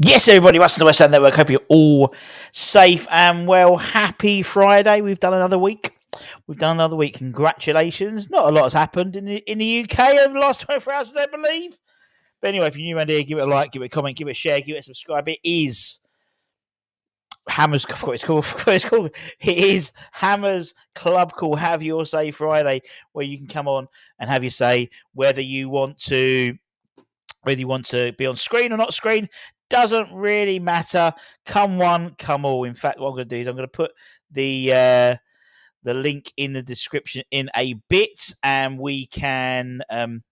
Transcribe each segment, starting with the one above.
Yes, everybody, what's the West Ham Network? Hope you're all safe and well. Happy Friday. We've done another week. Congratulations. Not a lot has happened in the UK over the last 24 hours, I believe. But anyway, if you're new around here, give it a like, give it a comment, give it a share, give it a subscribe. It is Hammer's, I forgot it's called. It is Hammer's Club Call. Have your say Friday, where you can come on and have your say whether you want to be on screen or not screen. Doesn't really matter. Come one, come all. In fact, what I'm going to do is I'm going to put the link in the description in a bit, and we can come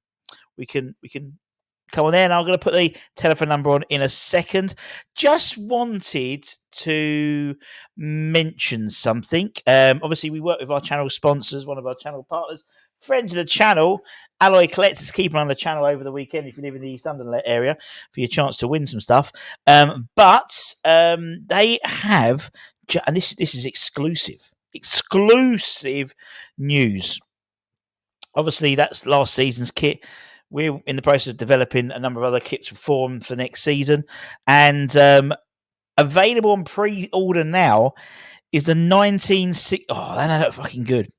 on there. And I'm going to put the telephone number on in a second. Just wanted to mention something. Obviously, we work with our channel sponsors, one of our channel partners, friends of the channel, Alloy Collectors, keeping on the channel over the weekend if you live in the East London area for your chance to win some stuff. But they have, and this is exclusive news. Obviously, that's last season's kit. We're in the process of developing a number of other kits for them for next season, and available on pre-order now is the 1960. Oh, that look fucking good.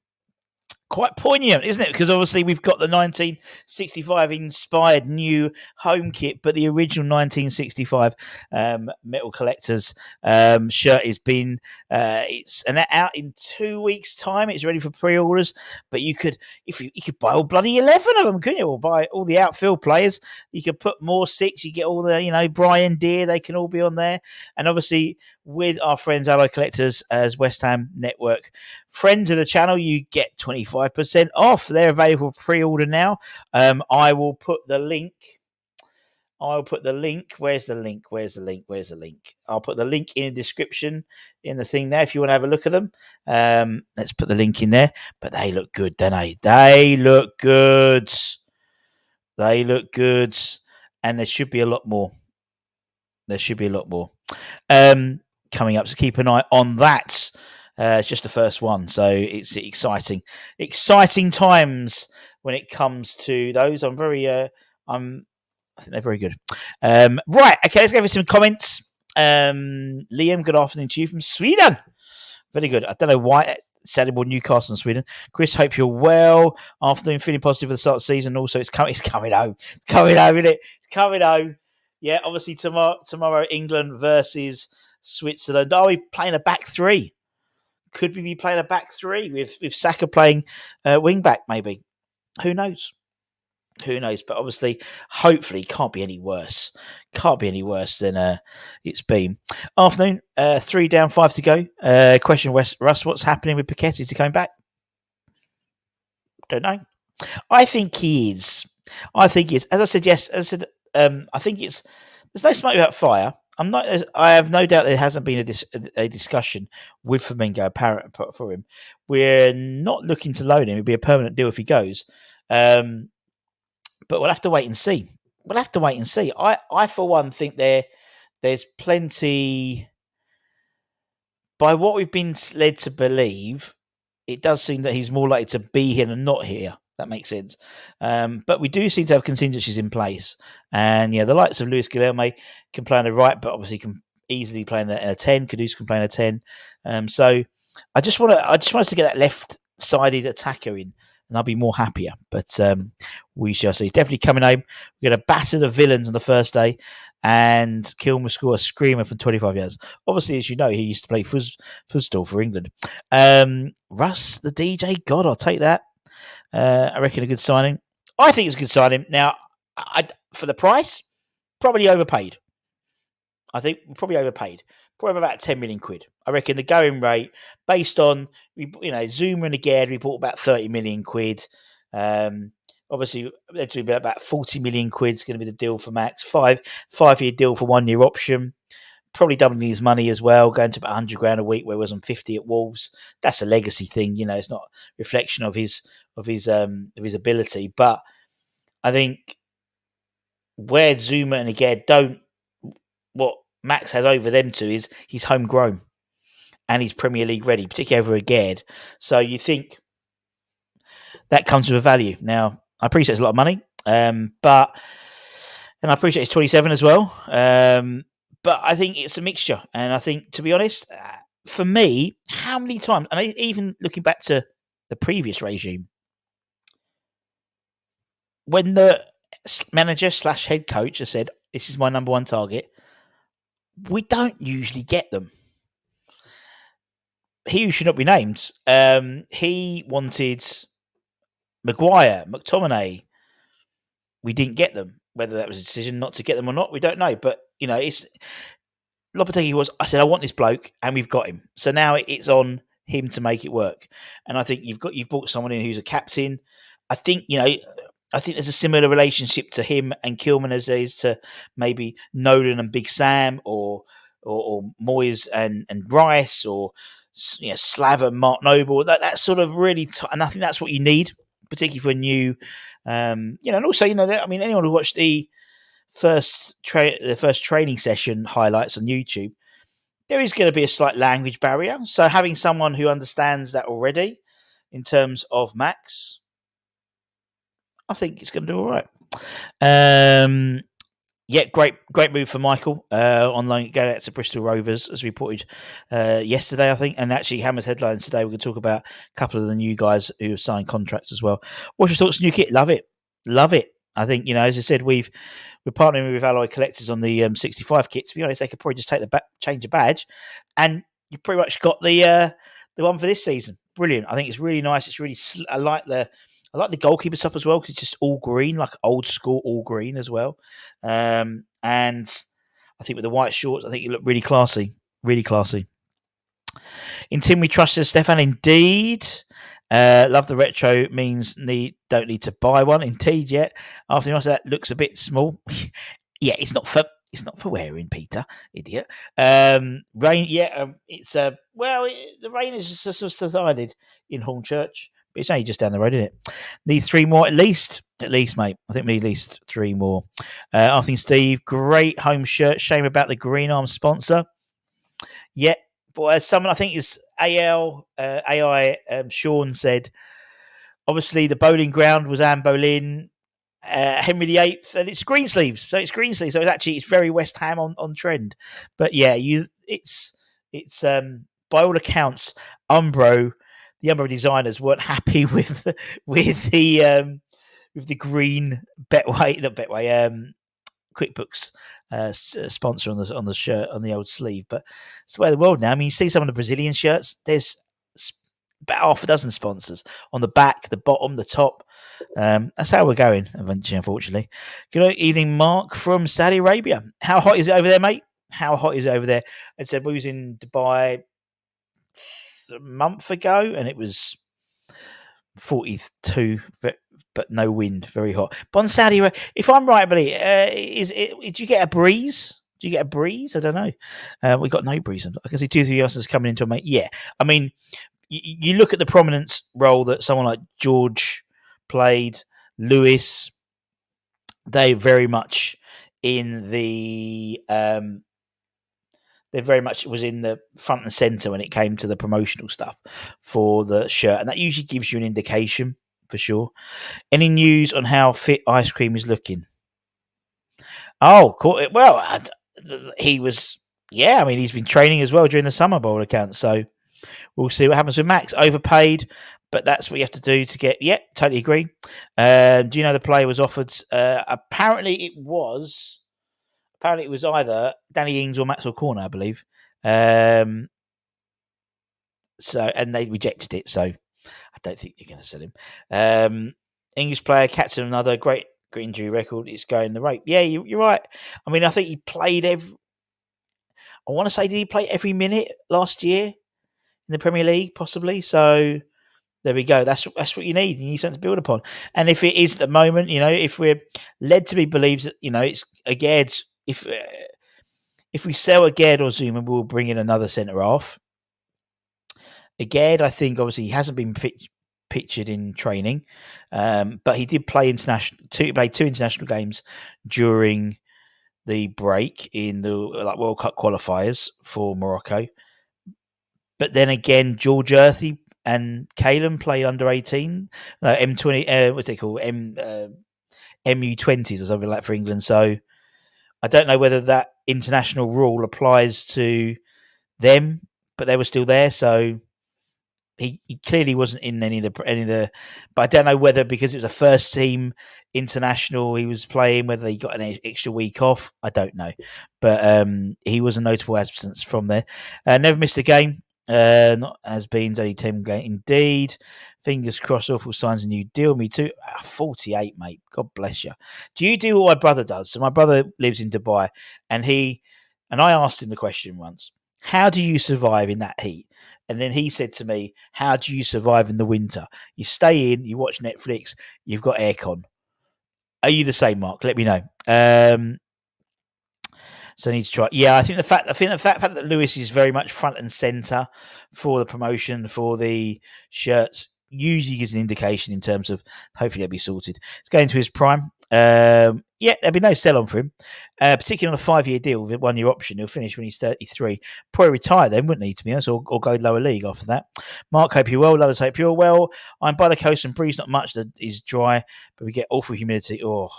Quite poignant, isn't it? Because obviously we've got the 1965 inspired new home kit, but the original 1965 Metal Collectors shirt has been it's out in 2 weeks' time. It's ready for pre-orders, but you could buy all bloody 11 of them, couldn't you? Or buy all the outfield players. You could put more six. You get all the Brian Deere. They can all be on there, and obviously with our friends Alloy Collectors as West Ham Network friends of the channel, you get 25% off. They're available pre-order now. I will put the link. Where's the link? I'll put the link in the description in the thing there if you want to have a look at them. Let's put the link in there. But they look good, don't they? They look good. And there should be a lot more. Coming up, so keep an eye on that. It's just the first one, so it's exciting times when it comes to those. I think they're very good. Right, okay, let's go over some comments. Liam, good afternoon to you from Sweden. Very good. I don't know why. Sadly, more Newcastle and Sweden. Chris, hope you're well. Afternoon, feeling positive for the start of the season. Also, it's coming home. Isn't it? It's coming home. Yeah, obviously tomorrow England versus Switzerland. Are we playing a back three? Could we be playing a back three with Saka playing wing back? Maybe. Who knows? But obviously, hopefully, can't be any worse. Than it's been. Afternoon, 3 down, 5 to go. Question, Russ, what's happening with Paquette? Is he coming back? Don't know. I think he is. As I said, I think there's no smoke without fire. I have no doubt there hasn't been a discussion with Flamingo apparent for him. We're not looking to loan him. It'd be a permanent deal if he goes. But we'll have to wait and see. I for one think there's plenty. By what we've been led to believe, it does seem that he's more likely to be here than not here. That makes sense. But we do seem to have contingencies in place. And the likes of Luis Guilherme can play on the right, but obviously can easily play in a 10. Kudus can play in a 10. So I just want us to get that left-sided attacker in, and I'll be more happier. But we shall see. Definitely coming home. We're going to batter the villains on the first day, and Kilman will score a screamer from 25 yards. Obviously, as you know, he used to play football for England. Russ, the DJ, God, I'll take that. I reckon a good signing. I think it's a good signing. Now, for the price, probably overpaid. Probably about 10 million quid. I reckon the going rate, based on Zuma and Agard, we bought about 30 million quid. Obviously, it's going to be about 40 million quid is going to be the deal for Max. 5-year deal for 1 year option. probably doubling his money as well, going to about 100 grand a week, where he was on 50 at Wolves. That's a legacy thing, it's not a reflection of his ability. But I think where Zuma and Aged don't, what Max has over them to is he's homegrown and he's Premier League ready, particularly over Aged. So you think that comes with a value. Now, I appreciate it's a lot of money, but I appreciate it's 27 as well. But I think it's a mixture. And I think, to be honest, for me, how many times, and even looking back to the previous regime, when the manager / head coach has said, this is my number one target, we don't usually get them. He who should not be named, he wanted Maguire, McTominay. We didn't get them. Whether that was a decision not to get them or not, we don't know. But, it's Lopetegui I said, I want this bloke, and we've got him. So now it's on him to make it work. And I think you've brought someone in who's a captain. I think, there's a similar relationship to him and Kilman as there is to maybe Nolan and Big Sam, or Moyes and Rice, or Slav and Mark Noble. That's sort of really, and I think that's what you need, particularly for a new, and also, anyone who watched the first training session highlights on YouTube, there is going to be a slight language barrier. So having someone who understands that already in terms of Max, I think it's going to do all right. Yeah, great move for Michael on loan, going out to Bristol Rovers, as reported yesterday, I think. And actually, Hammer's headlines today, we're going to talk about a couple of the new guys who have signed contracts as well. What's your thoughts, new kit? Love it. I think, as I said, we're partnering with Alloy Collectors on the 65 kit. To be honest, they could probably just take change the badge, and you've pretty much got the one for this season. Brilliant. I think it's really nice. It's really, I like the goalkeeper stuff as well, because it's just all green, like old school all green as well. And I think with the white shorts, I think you look really classy. Really classy. In Team We Trust, says Stefan. Indeed. Love the retro, means don't need to buy one. Indeed, yet. After that looks a bit small. Yeah, it's not for wearing, Peter, idiot. Rain, yeah, it's the rain has just subsided in Hornchurch. But it's only just down the road, isn't it? Need 3 more at least, mate. I think we need at least 3 more. Afternoon, Steve. Great home shirt. Shame about the green arm sponsor. Yeah, but as someone, I think is AI, Sean said, obviously the bowling ground was Anne Boleyn, Henry VIII, and it's green sleeves. So it's green sleeves. So it's very West Ham on trend. But yeah, it's by all accounts, the Umbro designers weren't happy with the green QuickBooks sponsor on the shirt, on the old sleeve. But it's the way of the world now. I mean, you see some of the Brazilian shirts, there's about half a dozen sponsors on the back, the bottom, the top. That's how we're going eventually, unfortunately. Good evening, Mark from Saudi Arabia. How hot is it over there, mate? How hot is it over there? I said we was in Dubai a month ago, and it was 42, but no wind, very hot. But on Saudi, if I'm right, buddy, did you get a breeze? Do you get a breeze? I don't know. We got no breeze. I can see 2-3 youngsters coming into a mate. Yeah, I mean, you look at the prominence role that someone like George played, Lewis. They very much in the. They very much was in the front and centre when it came to the promotional stuff for the shirt. And that usually gives you an indication, for sure. Any news on how fit Ice Cream is looking? Oh, cool. Well, he was, I mean, he's been training as well during the summer, by all accounts. So we'll see what happens with Max. Overpaid, but that's what you have to do to get, totally agree. Do you know the player was offered? Apparently it was either Danny Ings or Maxwell Corner, I believe. And they rejected it. So I don't think you're going to sell him. English player, captain of another great injury record. It's going the rate. Yeah, you're right. I mean, I think he played I want to say, did he play every minute last year in the Premier League, possibly? So there we go. That's what you need. You need something to build upon. And if it is at the moment, if we're led to be believed that, it's again, if If we sell Aged or Zuma, we'll bring in another centre half. Aged, I think, obviously, he hasn't been pictured in training, but he did play two international games during the break in the World Cup qualifiers for Morocco. But then again, George Earthy and Kilman played under 18, M20. What's they called? MU20s or something like for England. So I don't know whether that international rule applies to them, but they were still there. So he clearly wasn't in any of the. But I don't know whether because it was a first team international he was playing, whether he got an extra week off. I don't know, but he was a notable absence from there. Never missed a game. Not has been only 10 games indeed. Fingers crossed, awful signs, a new deal. Me too. 48, mate. God bless you. Do you do what my brother does? So my brother lives in Dubai, and I asked him the question once: how do you survive in that heat? And then he said to me, how do you survive in the winter? You stay in, you watch Netflix, you've got aircon. Are you the same, Mark? Let me know. So I need to try. Yeah, I think the fact that Lewis is very much front and center for the promotion, for the shirts, usually gives an indication in terms of hopefully they'll be sorted. It's going to his prime. Yeah, there'll be no sell on for him, particularly on a 5-year deal with a 1-year option. He'll finish when he's 33. Probably retire then, wouldn't he, to be honest, or go lower league after that. Mark, hope you're well. Lovers, hope you're well. I'm by the coast and breeze, not much that is dry, but we get awful humidity. Oh,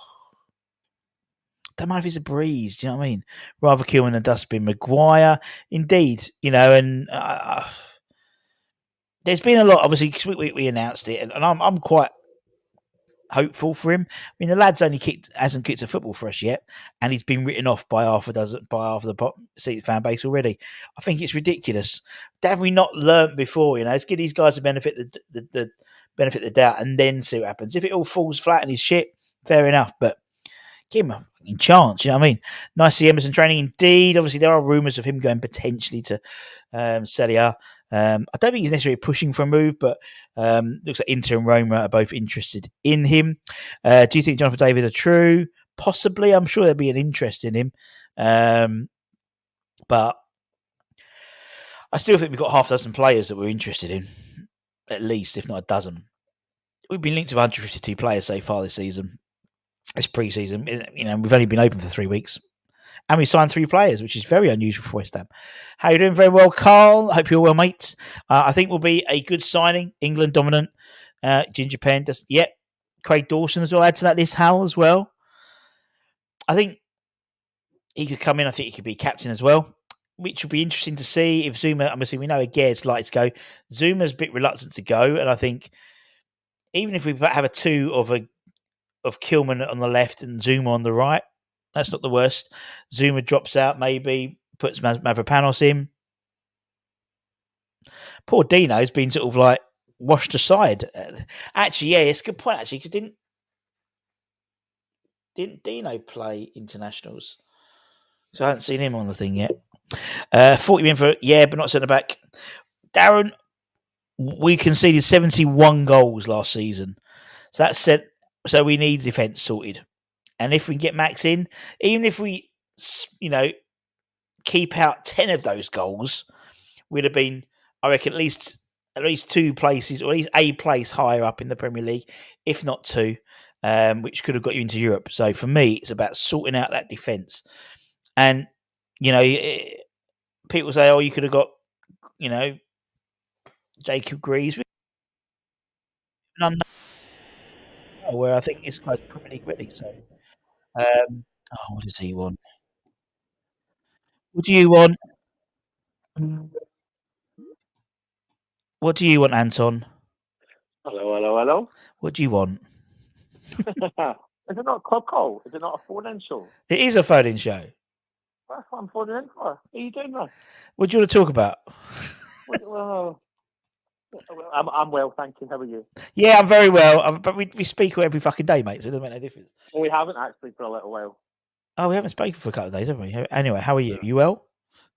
don't mind if it's a breeze. Do you know what I mean? Rather Kilman than Dustbin Maguire. Indeed, and there's been a lot, obviously, because we announced it, and I'm quite hopeful for him. I mean, the lad's hasn't kicked a football for us yet, and he's been written off by half of the fan base already. I think it's ridiculous. Have we not learnt before? Let's give these guys the benefit the benefit of the doubt, and then see what happens. If it all falls flat and he's shit, fair enough. But give him a fucking chance. You know what I mean? Nice to see Emerson training. Indeed, obviously there are rumours of him going potentially to Serie A. I don't think he's necessarily pushing for a move, but looks like Inter and Roma are both interested in him. Do you think Jonathan David are true? Possibly. I'm sure there'll be an interest in him. But I still think we've got half a dozen players that we're interested in, at least, if not a dozen. We've been linked to 152 players so far this season. It's pre-season. We've only been open for 3 weeks. And we signed 3 players, which is very unusual for West Ham. How are you doing? Very well, Carl. Hope you're well, mates. I think will be a good signing. England dominant. Ginger Pen. Craig Dawson as well. Add to that list, Hal as well. I think he could come in. I think he could be captain as well, which would be interesting to see. If Zuma, I'm assuming we know Aged's like to go. Zuma's a bit reluctant to go. And I think even if we have a 2 of Kilman on the left and Zuma on the right, that's not the worst. Zuma drops out, maybe puts Mavropanos in. Poor Dino's been sort of like washed aside. Actually, yeah, it's a good point. Actually, because didn't Dino play internationals? So I haven't seen him on the thing yet. 40 million for but not centre back. Darren, we conceded 71 goals last season, so that's set. So we need defence sorted. And if we can get Max in, even if we, keep out 10 of those goals, we'd have been, I reckon, at least 2 places, or at least a place higher up in the Premier League, if not 2, which could have got you into Europe. So for me, it's about sorting out that defence. And, people say, you could have got, Jacob Greaves. Where I think it's quite Premier League ready. So, what does he want? What do you want? What do you want, Anton? Hello. What do you want? Is it not a club call? Is it not a phone-in show? It is a phone-in show. That's what I'm phoning in for. How are you doing, man? What do you want to talk about? Well, I'm well, thank you. How are you? Yeah, I'm very well. But we speak every fucking day, mate, so it doesn't make no difference. Well, we haven't actually for a little while. Oh, we haven't spoken for a couple of days, have we? Anyway, how are you? You well?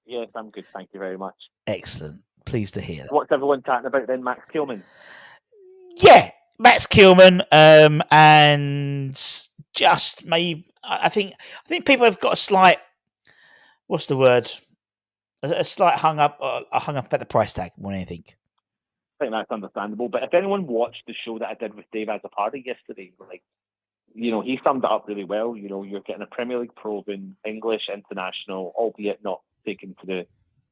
Yes, I'm good, thank you very much. Excellent. Pleased to hear that. What's everyone chatting about then, Max Kilman? Yeah, Max Kilman, and just maybe I think people have got a slight what's the word? A slight hung up at the price tag more than anything. I think that's understandable. But if anyone watched the show that I did with Dave Azzopardi yesterday, like, he summed it up really well. You're getting a Premier League proven English international, albeit not taken to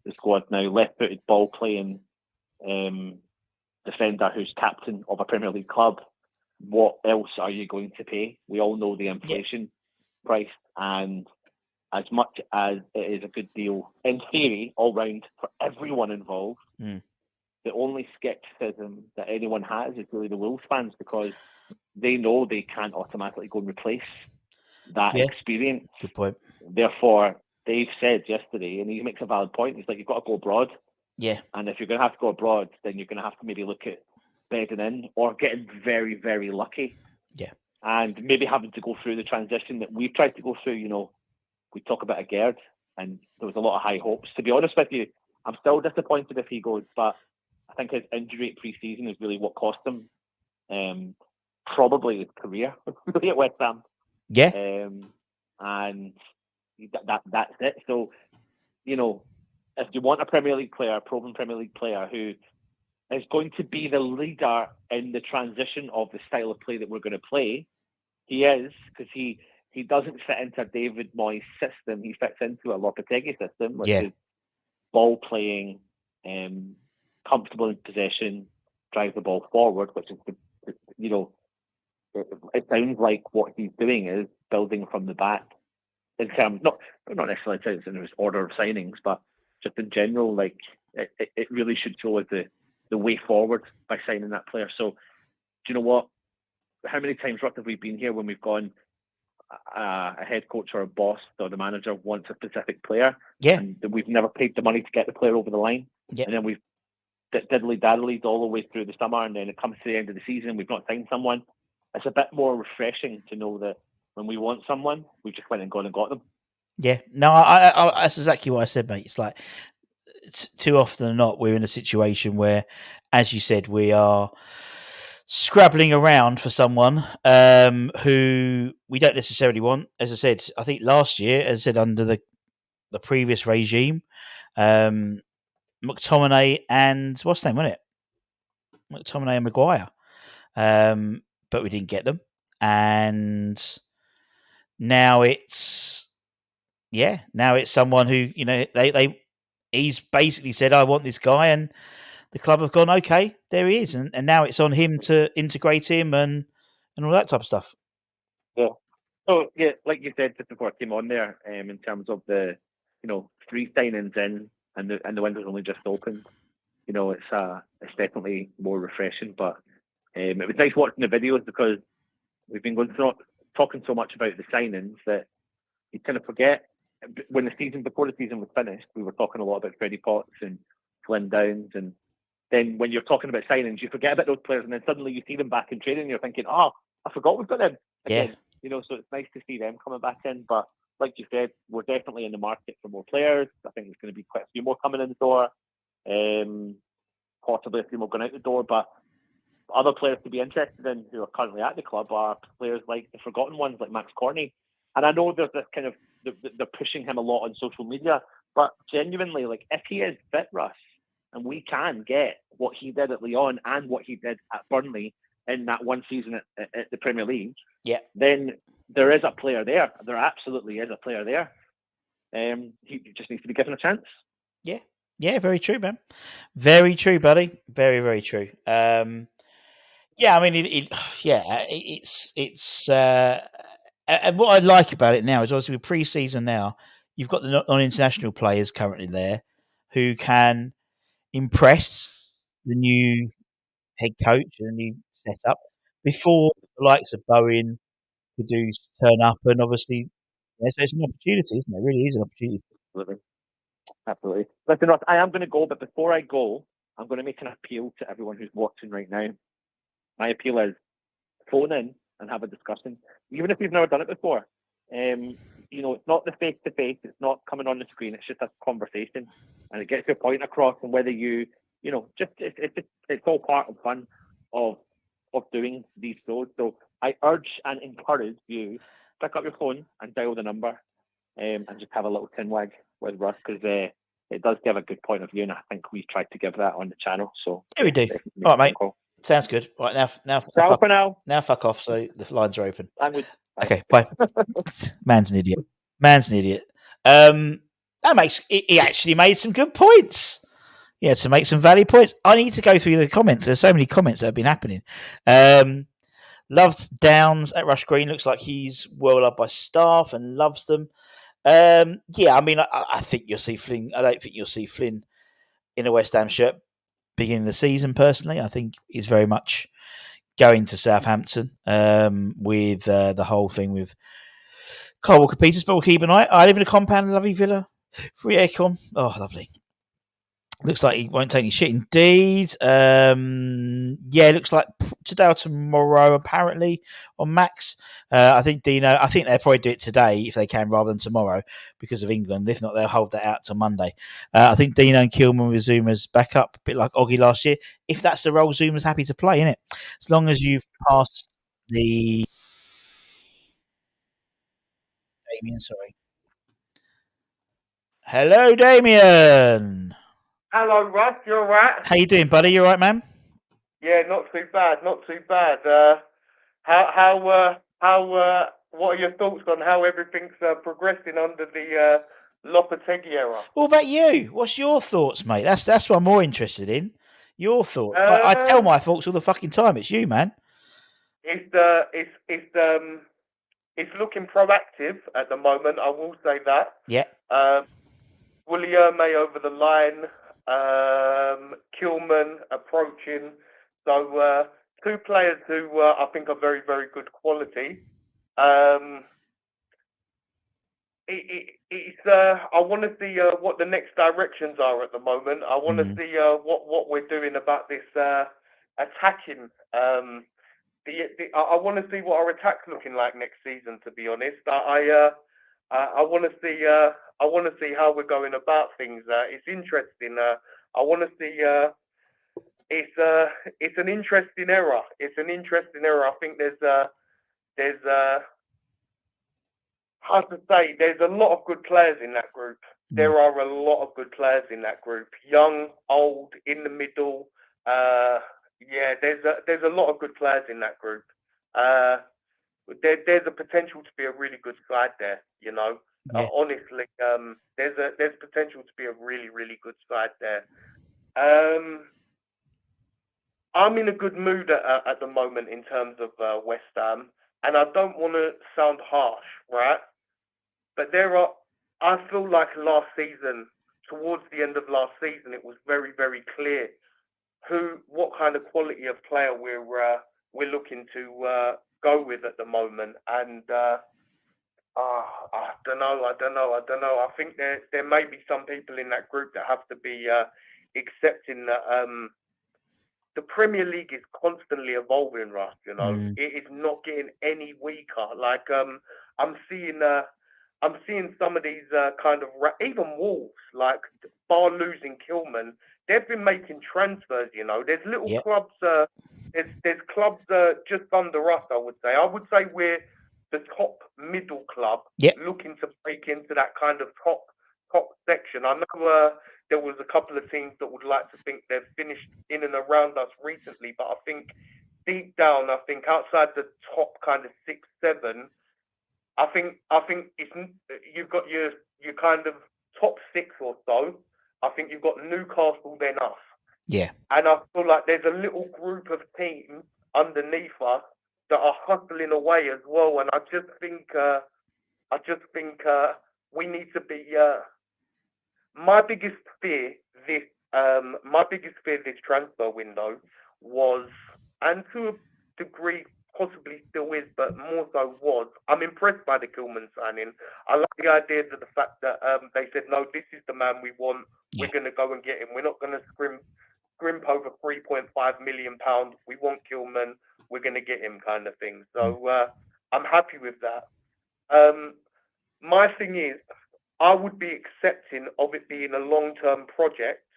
the squad now, left-footed ball playing defender who's captain of a Premier League club. What else are you going to pay? We all know the inflation price, and as much as it is a good deal in theory all round for everyone involved, the only scepticism that anyone has is really the Wolves fans, because they know they can't automatically go and replace that experience. Good point. Therefore, Dave said yesterday, and he makes a valid point, he's like, you've got to go abroad. Yeah. And if you're going to have to go abroad, then you're going to have to maybe look at bedding in or getting very, very lucky. Yeah. And maybe having to go through the transition that we've tried to go through. We talk about a Gerd, and there was a lot of high hopes. To be honest with you, I'm still disappointed if he goes, but I think his injury at pre-season is really what cost him probably his career really at West Ham. Yeah. And that's it. So, if you want a Premier League player, a proven Premier League player who is going to be the leader in the transition of the style of play that we're going to play, he is, because he doesn't fit into David Moyes' system. He fits into a Lopetegui system, which is ball playing, comfortable in possession, drive the ball forward, which is it sounds like what he's doing is building from the back in terms, not necessarily in his order of signings, but just in general, like it really should show us the way forward by signing that player. So, do you know what? How many times have we been here when we've gone, a head coach or a boss or the manager wants a specific player, and we've never paid the money to get the player over the line, and then we've diddly-daddlied all the way through the summer, and then it comes to the end of the season and we've not signed someone. It's a bit more refreshing to know that when we want someone, we just went and gone and got them. Yeah, no, I that's exactly what I said, mate. It's like too often than not, we're in a situation where, as you said, we are scrabbling around for someone who we don't necessarily want. As I said, I think last year, as I said, under the previous regime, McTominay and what's the name, wasn't it? McTominay and Maguire. But we didn't get them. And now it's someone who, he's basically said, I want this guy, and the club have gone, okay, there he is. And now it's on him to integrate him and all that type of stuff. Yeah. So, yeah, like you said just before I came on there, in terms of the, 3 signings in and the window's only just opened, it's definitely more refreshing. But it was nice watching the videos, because we've been talking so much about the signings that you kind of forget. When before the season was finished, we were talking a lot about Freddie Potts and Flynn Downs, and then when you're talking about signings, you forget about those players, and then suddenly you see them back in training, and you're thinking, oh, I forgot we've got them again. So it's nice to see them coming back in. But like you said, we're definitely in the market for more players. I think there's going to be quite a few more coming in the door, possibly a few more going out the door. But other players to be interested in who are currently at the club are players like the forgotten ones, like Max Corney. And I know there's this kind of, they're pushing him a lot on social media, but genuinely, like, if he is fit, Russ, and we can get what he did at Lyon and what he did at Burnley in that one season at the Premier League, then there is a player there. There absolutely is a player there. He just needs to be given a chance. Yeah, very true, man. Very true, buddy. Very, very true. Yeah, I mean, it's and what I like about it now is obviously with pre-season now, you've got the non-international players currently there who can impress the new head coach and the new setup before the likes of Bowen could turn up, and obviously, so it's an opportunity, isn't it? It really is an opportunity. Absolutely. Listen, Ross, I am going to go, but before I go, I'm going to make an appeal to everyone who's watching right now. My appeal is phone in and have a discussion, even if you've never done it before. It's not the face-to-face, it's not coming on the screen, it's just a conversation, and it gets your point across, and whether it's all part of fun of doing these shows. So I urge and encourage you, pick up your phone and dial the number. and just have a little tin wag with Russ, because it does give a good point of view, and I think we tried to give that on the channel. So Yeah, we do. All right, mate. Call. Sounds good. All right, now fuck off, so the lines are open. Language. Okay, bye. Man's an idiot. He actually made some good points. Yeah, to make some valid points. I need to go through the comments. There's so many comments that have been happening. Loved Downs at Rush Green. Looks like he's well loved by staff and loves them. Yeah, I mean, I think you'll see Flynn. I don't think you'll see Flynn in a West Ham shirt beginning of the season. Personally, I think he's very much going to Southampton with the whole thing with Kyle Walker-Peters. But we'll keep an eye. I live in a compound in lovely villa. Free aircon. Oh, lovely. Looks like he won't take any shit indeed. Yeah, looks like today or tomorrow, apparently, on Max. I think Dino, I think they'll probably do it today if they can rather than tomorrow because of England. If not, they'll hold that out till Monday. I think Dino and Kilman with Zuma's back up, a bit like Oggy last year. If that's the role Zuma's happy to play, innit? As long as you've passed the... Damien, sorry. Hello, Damien. Hello, Russ. You all right? How you doing, buddy? You all right, man? Yeah, not too bad. Not too bad. What are your thoughts on how everything's progressing under the Lopetegui era? What about you? What's your thoughts, mate? That's what I'm more interested in. Your thoughts. I tell my thoughts all the fucking time. It's you, man. It's looking proactive at the moment. I will say that. Yeah. Williame over the line. Kilman approaching. So two players who I think are very, very good quality. I want to see what the next directions are at the moment. I want to see what we're doing about this attacking. I want to see what our attack's looking like next season. To be honest, I want to see. I want to see how we're going about things. It's interesting. I want to see. It's an interesting era. It's an interesting era. I think there's hard to say. There's a lot of good players in that group. There are a lot of good players in that group. Young, old, in the middle. Yeah, there's a lot of good players in that group. There's a potential to be a really good side there. You know, honestly, there's potential to be a really, really good side there. I'm in a good mood at the moment in terms of West Ham, and I don't want to sound harsh, right? But I feel like last season, towards the end of last season, it was very, very clear what kind of quality of player we're looking to go with at the moment, and I don't know. I think there may be some people in that group that have to be accepting that the Premier League is constantly evolving, Russ. You know, it is not getting any weaker. Like I'm seeing some of these kind of even Wolves, like bar losing Kilman, they've been making transfers. You know, there's little clubs. There's clubs just under us. I would say we're the top middle club looking to break into that kind of top section. I know there was a couple of teams that would like to think they've finished in and around us recently, but I think deep down, outside the top kind of 6, 7, I think it's, you've got your kind of top 6 or so. I think you've got Newcastle, then us. Yeah. And I feel like there's a little group of teams underneath us that are hustling away as well. And I just think we need to be. My biggest fear this transfer window was, and to a degree possibly still is, but more so was, I'm impressed by the Kilman signing. I like the idea of the fact that they said, no, this is the man we want. We're going to go and get him. We're not going to scrimp over £3.5 million. We want Kilman. We're going to get him, kind of thing. So I'm happy with that. My thing is, I would be accepting of it being a long-term project,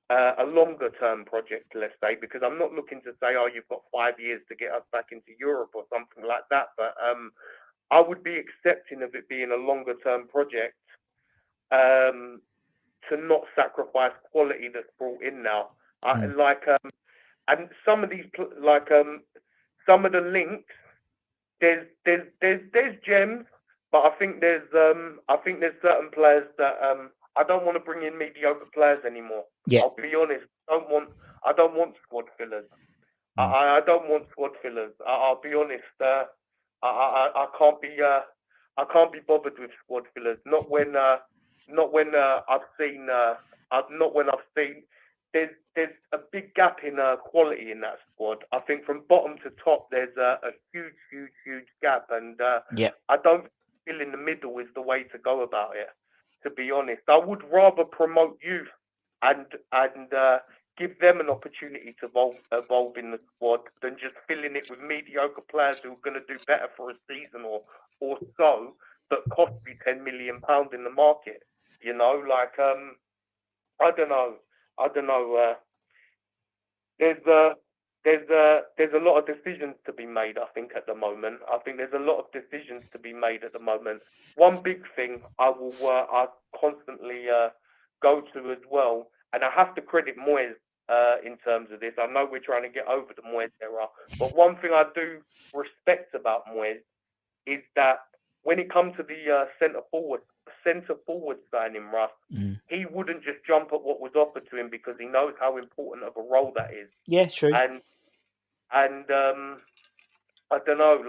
a longer-term project, let's say, because I'm not looking to say, oh, you've got 5 years to get us back into Europe or something like that. But I would be accepting of it being a longer term project, to not sacrifice quality that's brought in now. And some of these some of the links, there's gems, but I think there's certain players that I don't want to bring in mediocre players anymore. Yeah. I'll be honest. I don't want squad fillers. I don't want squad fillers. I'll be honest. I can't be bothered with squad fillers. Not when I've seen. Not when I've seen. There's a big gap in quality in that squad. I think from bottom to top, there's a huge gap, and I don't feel in the middle is the way to go about it. To be honest, I would rather promote youth and give them an opportunity to evolve in the squad than just filling it with mediocre players who are going to do better for a season or so, but cost you £10 million in the market. You know, I don't know. There's a lot of decisions to be made. I think at the moment. One big thing I constantly go to as well, and I have to credit Moyes in terms of this. I know we're trying to get over the Moyes era, but one thing I do respect about Moyes is that when it comes to the centre forward signing, Russ, he wouldn't just jump at what was offered to him because he knows how important of a role that is. Yeah, true. And I don't know,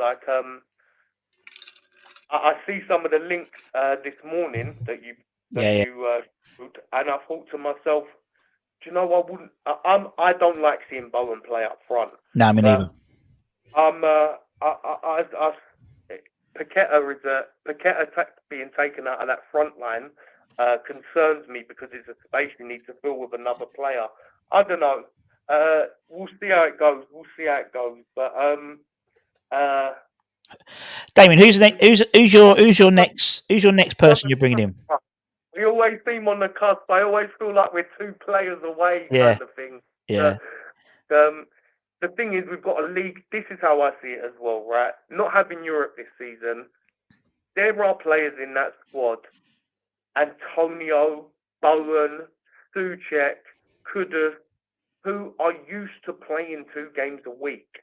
I see some of the links this morning that you and I thought to myself, do you know, I don't like seeing Bowen play up front. No, me neither. Paqueta being taken out of that front line concerns me because it's a space you need to fill with another player. I don't know. We'll see how it goes. But Damien, who's your next person you're bringing in? We always seem on the cusp. I always feel like we're 2 players away, kind of thing. Yeah. The thing is, we've got a league. This is how I see it as well, right? Not having Europe this season, there are players in that squad, Antonio, Bowen, Souček, Kudus, who are used to playing 2 games a week.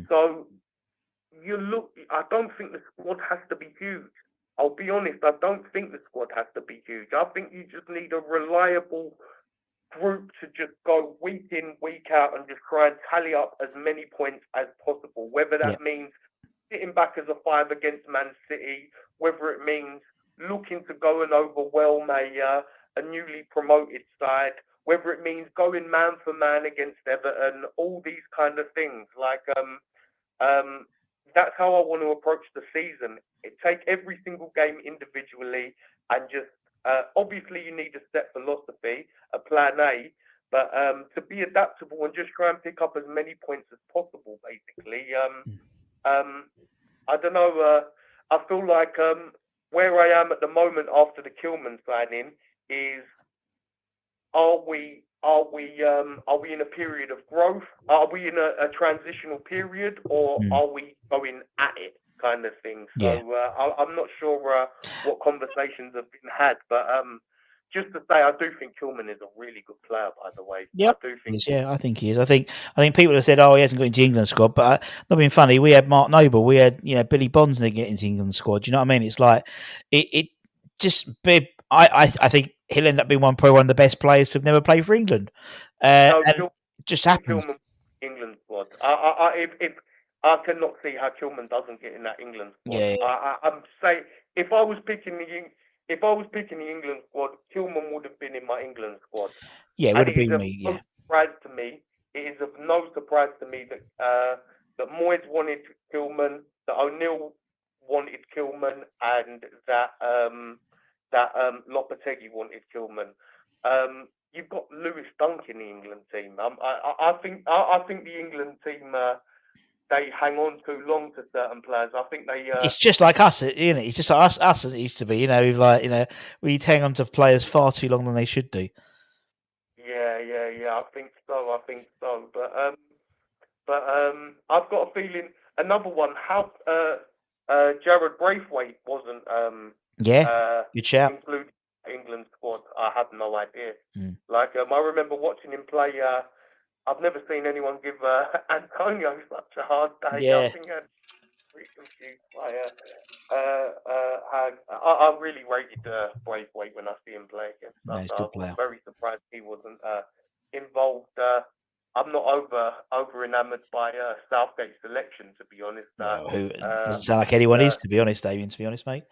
So I don't think the squad has to be huge. I'll be honest, I don't think the squad has to be huge. I think you just need a reliable group to just go week in, week out and just try and tally up as many points as possible. Whether that means sitting back as a 5 against Man City, whether it means looking to go and overwhelm a newly promoted side, whether it means going man for man against Everton, all these kind of things. That's how I want to approach the season. Take every single game individually and just obviously you need a set philosophy, a plan A, but to be adaptable and just try and pick up as many points as possible, basically. I don't know. I feel like where I am at the moment after the Kilman signing is, are we in a period of growth? Are we in a transitional period, or are we going at it, kind of thing? So I'm not sure what conversations have been had, but just to say, I do think Kilman is a really good player, by the way. Yep. I do think. I think he is. I think people have said, "Oh, he hasn't got into the England squad," but not being funny, we had Mark Noble, we had Billy Bonds to get into the England squad. Do you know what I mean? It's like it just. I think he'll end up being probably one of the best players to have never played for England. And it just happens. Kilman, England squad. I cannot see how Kilman doesn't get in that England squad. Yeah. I'm saying if I was picking the England squad, Kilman would have been in my England squad. Yeah, it would have been me. Yeah. It is of no surprise to me that Moyes wanted Kilman, that O'Neill wanted Kilman, and that Lopetegui wanted Kilman. You've got Lewis Dunk in the England team. I think the England team they hang on too long to certain players. I think they. It's just like us, isn't it? It's just like us. It used to be, we hang on to players far too long than they should do. Yeah. I think so. But I've got a feeling another one. How Jared Braithwaite wasn't good shout. included in England squad. I had no idea. Mm. Like I remember watching him play. I've never seen anyone give Antonio such a hard day. Yeah. I think I'm pretty confused by I really rated Braithwaite when I see him play against us. He's a I good was player. very surprised he wasn't involved. I'm not over enamoured by Southgate's selection, to be honest. Who doesn't sound like anyone is, to be honest, Damien. To be honest, mate.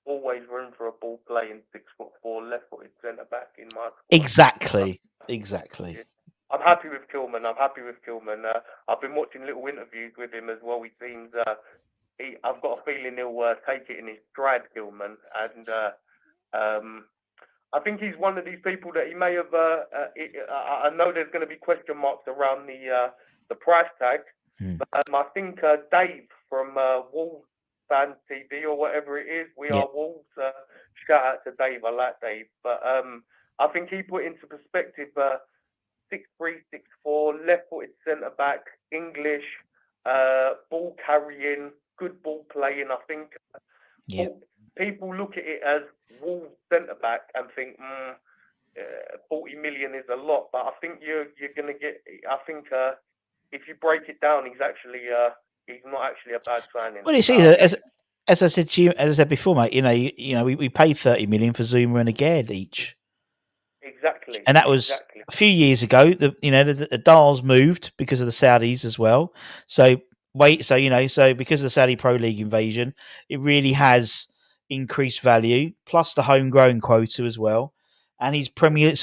Always room for a ball playing 6'4" left-footed centre back in my squad. Exactly. Yeah. I'm happy with Kilman. I've been watching little interviews with him as well. He seems I've got a feeling he'll take it in his stride, Kilman, and I think he's one of these people that he may have. I know there's going to be question marks around the price tag, but I think Dave from Wolves Fan TV or whatever it is, we are Wolves. Shout out to Dave. I like Dave, but I think he put into perspective 6'3", 6'4", left-footed centre back, English, ball carrying, good ball playing. I think people look at it as Wolves centre back and think 40 million is a lot, but I think you're going to get. I think if you break it down, he's not actually a bad signing. Well, you see, as I said to you, as I said before, mate, we paid 30 million for Zuma and Aged each. Exactly. And that was a few years ago. The dials moved because of the Saudis as well. So because of the Saudi Pro League invasion, it really has increased value, plus the homegrown quota as well. And he's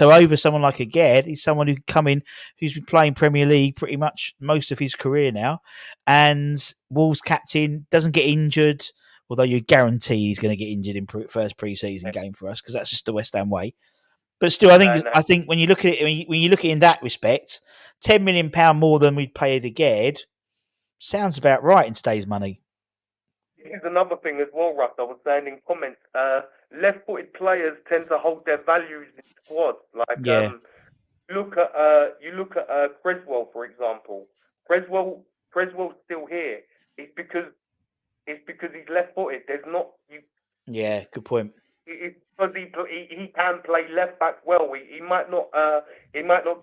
over someone like Aged, he's someone who come in, who's been playing Premier League pretty much most of his career now, and Wolves captain, doesn't get injured, although you guarantee he's going to get injured in first pre-season game for us because that's just the West Ham way. But still, I think when you look at it, when you look at it in that respect, £10 million more than we'd paid Aged sounds about right in today's money. Here's another thing as well, Russ. I was saying in comments, left-footed players tend to hold their values in squads. Like, you look at Creswell, for example. Creswell's still here. It's because he's left-footed. There's not you. Yeah, good point. Because he can play left back well. He might not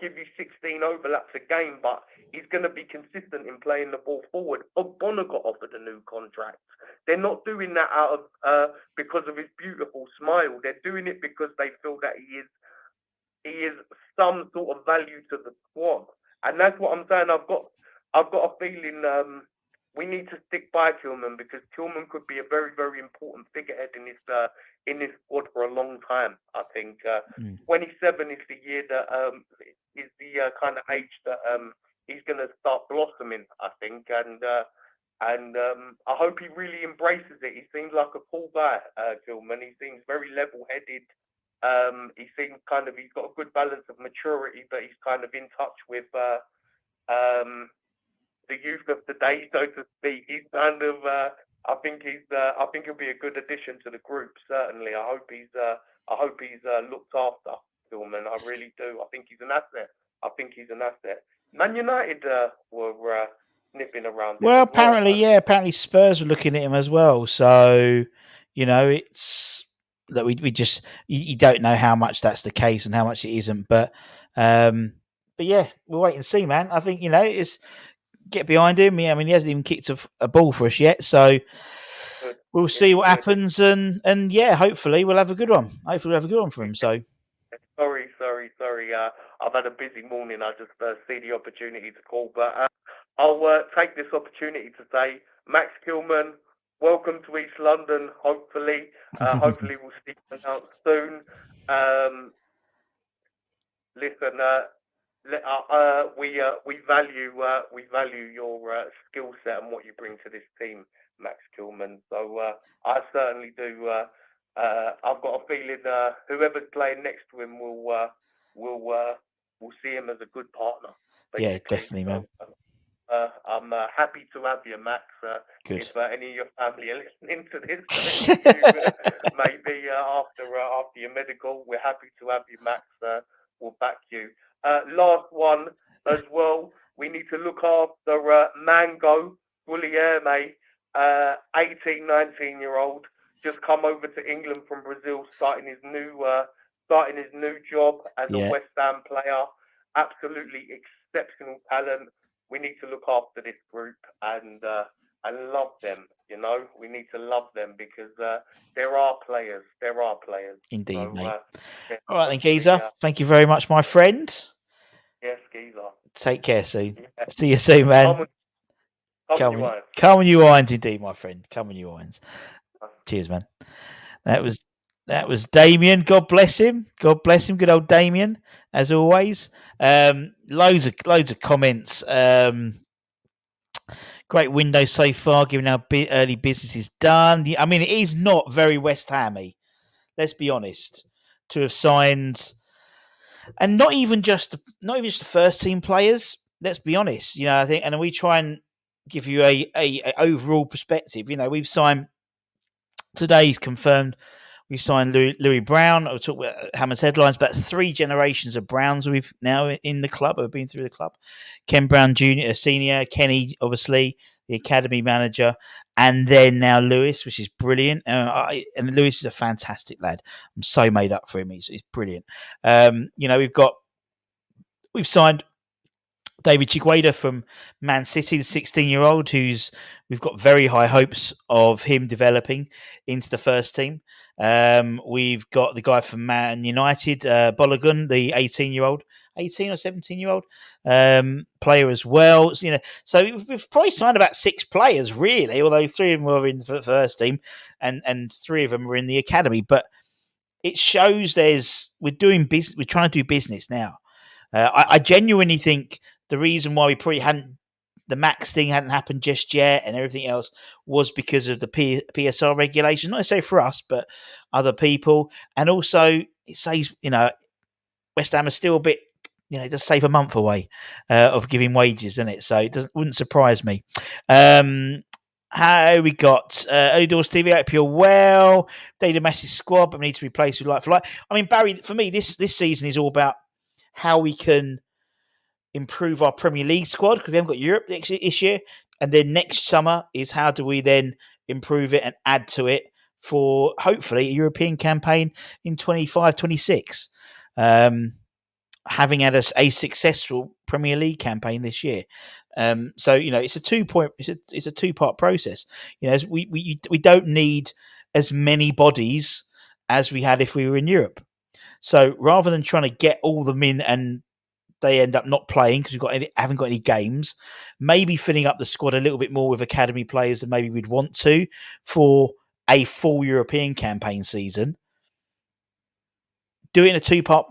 give you 16 overlaps a game, but he's going to be consistent in playing the ball forward. Ogbonna got offered a new contract. They're not doing that out of because of his beautiful smile. They're doing it because they feel that he is some sort of value to the squad, and that's what I'm saying. I've got a feeling we need to stick by Kilman because Kilman could be a very, very important figurehead in this squad for a long time. I think 27 is the year that is the kind of age that he's going to start blossoming. I think, and I hope he really embraces it. He seems like a cool guy, Kilman. He seems very level-headed. He seems he's got a good balance of maturity, but he's kind of in touch with the youth of today, so to speak. He's kind of, I think he'll be a good addition to the group. Certainly, I hope he's looked after, Kilman. I really do. I think he's an asset. Man United were sniffing around. Well, apparently Spurs were looking at him as well. So, it's that we just you don't know how much that's the case and how much it isn't. But yeah, we'll wait and see, man. I think it's. Get behind him. Yeah, I mean, he hasn't even kicked a ball for us yet, so we'll see what happens. And hopefully we'll have a good one. Hopefully we'll have a good one for him. So sorry. I've had a busy morning. I just see the opportunity to call, but I'll take this opportunity to say, Max Kilman, welcome to East London. Hopefully we'll see you announced soon. Listen. We value your skill set and what you bring to this team, Max Kilman. So I certainly do. I've got a feeling whoever's playing next to him will see him as a good partner. Basically. Yeah, definitely, man. I'm happy to have you, Max. Good. If any of your family are listening to this, maybe after your medical, we're happy to have you, Max. We'll back you. Last one as well. We need to look after Mango Guglielmi. 18, 19-year-old, just come over to England from Brazil, starting his new job as a West Ham player. Absolutely exceptional talent. We need to look after this group and love them. You know, we need to love them because there are players. There are players. Indeed, so, mate. All right then, Geezer. Thank you very much, my friend. Yes, Geezer. Take care soon. Yeah. See you soon, man. Come on, you irons, indeed, my friend. Come on, you irons. Cheers, man. That was Damien. God bless him. God bless him. Good old Damien, as always. Loads of comments. Great window so far, given how early business is done. I mean, it is not very West Ham-y. Let's be honest. To have signed, and not even just the first team players. Let's be honest. You know, I think, and we try and give you a overall perspective. You know, we've signed. Today's confirmed. We signed Louis Brown. I'll talk about Hammond's headlines. About 3 generations of Browns we've now in the club. Have been through the club. Ken Brown Jr., Senior, Kenny, obviously the academy manager, and then now Lewis, which is brilliant. And Lewis is a fantastic lad. I'm so made up for him. He's brilliant. You know, we've signed David Chigueda from Man City, the 16-year-old, we've got very high hopes of him developing into the first team. We've got the guy from Man United, Balogun, the 18-year-old, 18 or 17-year-old player as well. You know, so we've probably signed about 6 players, really, although 3 of them were in the first team and 3 of them were in the academy. But it shows we're trying to do business now. I genuinely think the reason why we probably the max thing hadn't happened just yet and everything else was because of the PSR regulations, not necessarily for us, but other people. And also it says, you know, West Ham is still a bit, you know, it does save a month away of giving wages, doesn't it? So wouldn't surprise me. How we got Early Doors TV. I hope you're well. Data Massive squad, but we need to replace with like for like. I mean, Barry, for me, this season is all about how we can improve our Premier League squad because we haven't got Europe this year. And then next summer is how do we then improve it and add to it for hopefully a European campaign in 25-26. Having had a successful Premier League campaign this year. So, you know, it's a 2-part process. You know, we don't need as many bodies as we had if we were in Europe. So rather than trying to get all them in and they end up not playing because haven't got any games, maybe filling up the squad a little bit more with academy players than maybe we'd want to for a full European campaign season. Do it in a two-part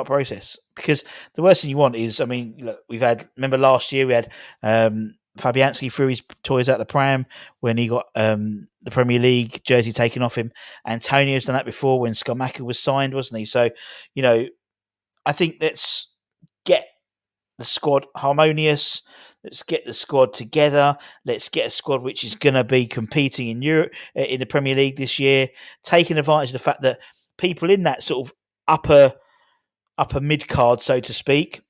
process, because the worst thing you want is, I mean, look, remember last year we had Fabianski threw his toys out the pram when he got the Premier League jersey taken off him. Antonio's done that before when Skamaka was signed, wasn't he? So, you know, I think let's get the squad harmonious. Let's get the squad together. Let's get a squad which is going to be competing in Europe, in the Premier League this year, taking advantage of the fact that people in that sort of upper mid card, so to speak,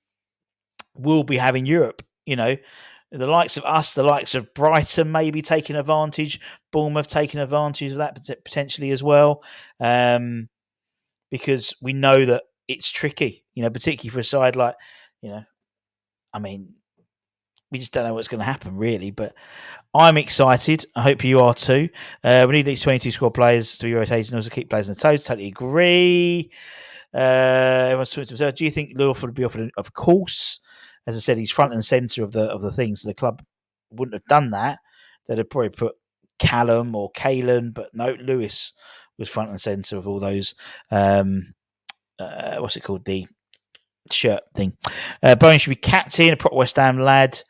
will be having Europe. You know, the likes of us, the likes of Brighton, maybe taking advantage. Bournemouth taking advantage of that potentially as well, because we know that it's tricky. You know, particularly for a side like, you know, I mean, we just don't know what's going to happen, really. But I'm excited. I hope you are too. We need these 22 squad players to be rotating, also keep players on the toes. Totally agree. Everyone's talking to himself. Do you think Lewis would be offered? Of course. As I said, he's front and centre of the things. So the club wouldn't have done that. They'd have probably put Callum or Kalen, but no, Lewis was front and centre of all those. What's it called? The shirt thing. Bowen should be captain, a proper West Ham lad.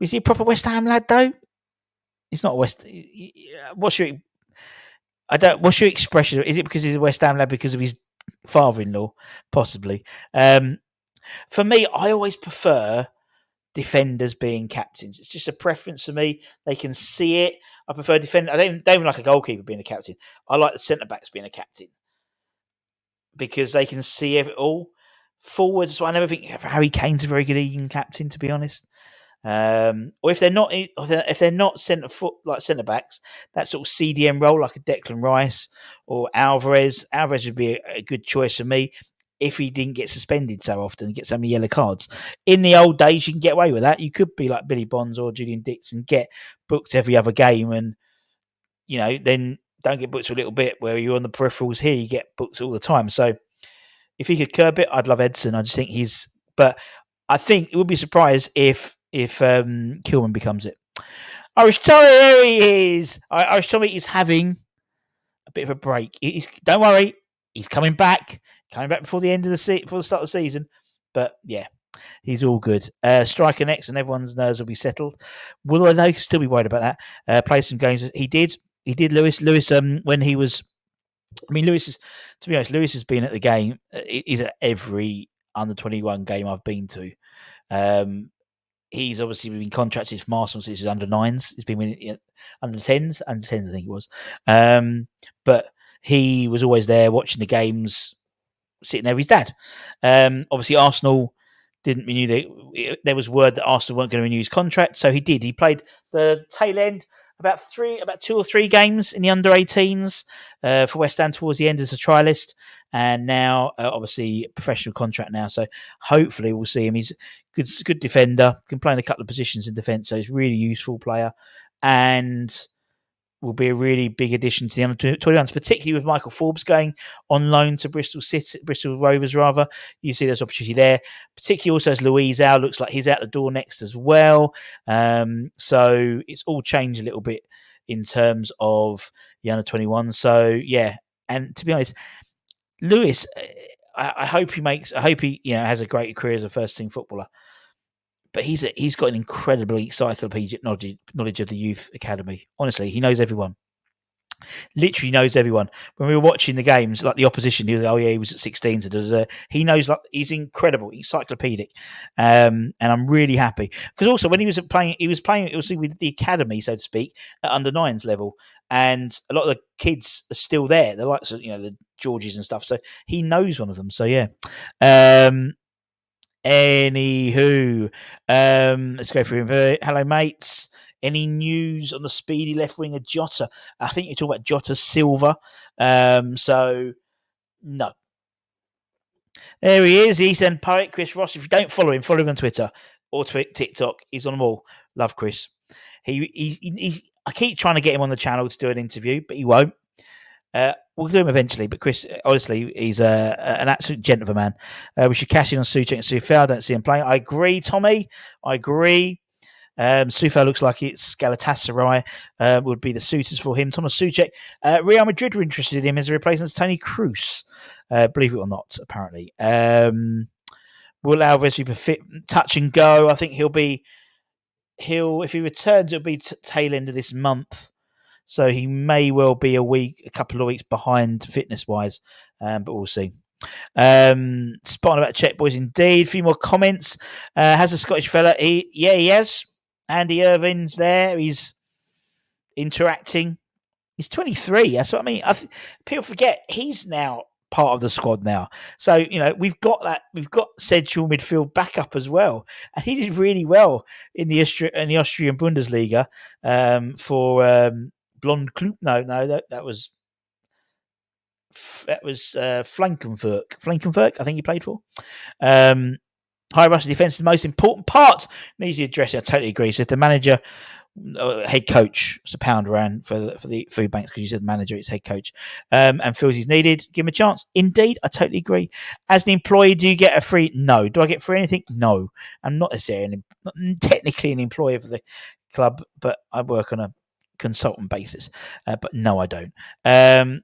Is he a proper West Ham lad though? He's not West. What's your expression? Is it because he's a West Ham lad because of his father-in-law? Possibly. For me, I always prefer defenders being captains. It's just a preference for me. They can see it. I prefer defenders. I don't even like a goalkeeper being a captain. I like the centre-backs being a captain because they can see it all. Forwards, I never think Harry Kane's a very good Egan captain, to be honest. Or if they're not, if they're not centre backs, that sort of CDM role, like a Declan Rice or Alvarez. Alvarez would be a good choice for me if he didn't get suspended so often and get so many yellow cards. In the old days, you can get away with that. You could be like Billy Bonds or Julian Dixon, get booked every other game, and then don't get booked for a little bit where you're on the peripherals. Here, you get booked all the time. So if he could curb it, I'd love Edson. I just think but I think it would be surprised if Kilman becomes it. Irish Tommy, there he is. Irish Tommy is having a bit of a break. Don't worry, he's coming back before the end of before the start of the season. But yeah, he's all good. Striker next, and everyone's nerves will be settled. Will they still be worried about that? Play some games. He did. Lewis. When he was. I mean, to be honest, Lewis has been at the game. He's at every under-21 game I've been to. He's obviously been contracted from Arsenal since he was under 9s. He's been winning under 10s, I think it was. But he was always there watching the games, sitting there with his dad. Obviously, Arsenal didn't renew. There was word that Arsenal weren't going to renew his contract, so he did. He played the tail end, about 2 or 3 games in the under 18s for West Ham towards the end as a trialist, and now obviously professional contract now. So hopefully we'll see him. He's good defender, can play in a couple of positions in defence, so he's a really useful player, and will be a really big addition to the under 21s, particularly with Michael Forbes going on loan to Bristol Rovers. You see there's opportunity there, particularly also as Louise Al looks like he's out the door next as well. So it's all changed a little bit in terms of the under 21. So yeah, and to be honest, Lewis, I hope he has a great career as a first team footballer. But he's got an incredibly encyclopedic knowledge of the youth academy. Honestly, he knows everyone. Literally knows everyone. When we were watching the games, like the opposition, he was, he was at 16. So he knows, he's incredible, encyclopedic, and I'm really happy because also when he was playing obviously with the academy, so to speak, at under 9s level, and a lot of the kids are still there. They're like the Georges and stuff. So he knows one of them. So yeah. Anywho, let's go through him. Hello, mates. Any news on the speedy left winger Jota? I think you're talking about Jota Silva. So no. There he is. He's then poet Chris Ross. If you don't follow him on Twitter or TikTok. He's on them all. Love Chris. He's I keep trying to get him on the channel to do an interview, but he won't. We'll do him eventually, but Chris, honestly, he's an absolute gent of a man. We should cash in on Souček and Soufal. I don't see him playing. I agree, Tommy. I agree. Soufal looks like it's Galatasaray would be the suitors for him. Thomas Souček. Real Madrid were interested in him as a replacement to Toni Kroos. Believe it or not, apparently. Will Alvarez be fit? Touch and go. I think if he returns, it'll be tail end of this month. So he may well be a couple of weeks behind fitness-wise, but we'll see. Spotting about Czech boys, indeed. A few more comments. Has a Scottish fella? He has. Andy Irvin's there. He's interacting. He's 23. That's what I mean. People forget he's now part of the squad now. So we've got that. We've got central midfield backup as well, and he did really well in the Austrian Bundesliga for. Blond Kloop. No, that was Flankenwerk. I think he played for. High rush defence is the most important part. Needs to address it. I totally agree. So if the manager, head coach, it's a pound around for the food banks because you said manager, it's head coach, and feels he's needed, give him a chance. Indeed, I totally agree. As an employee, do you get a free? No. Do I get free anything? No. I'm not necessarily technically an employee of the club, but I work on a consultant basis, but no, I don't.